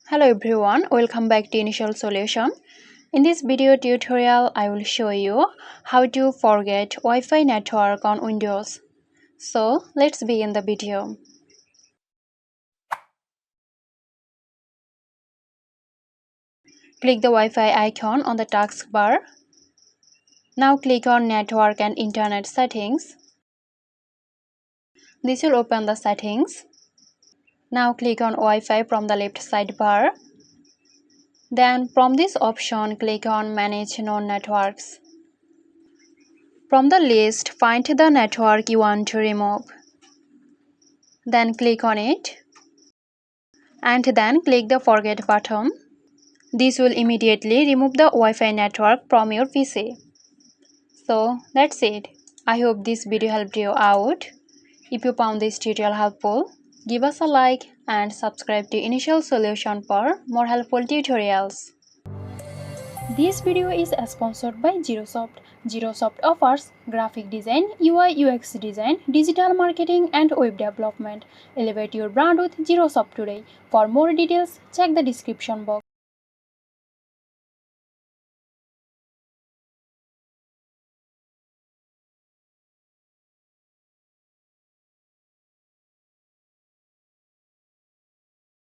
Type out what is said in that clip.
Hello everyone, welcome back to Initial Solution. In this video tutorial, I will show you how to forget Wi-Fi network on Windows. So let's begin the video. Click the Wi-Fi icon on the taskbar. Now click on Network and Internet Settings. This will open the settings. Now click on Wi-Fi from the left sidebar. Then from this option, click on Manage Known Networks. From the list, find the network you want to remove. Then click on it. And then click the Forget button. This will immediately remove the Wi-Fi network from your PC. So that's it. I hope this video helped you out. If you found this tutorial helpful, give us a like and subscribe to Initial Solution for more helpful tutorials. This video is sponsored by Zerosoft. Zerosoft offers graphic design, UI UX design, digital marketing and web development. Elevate your brand with Zerosoft today. For more details, check the description box.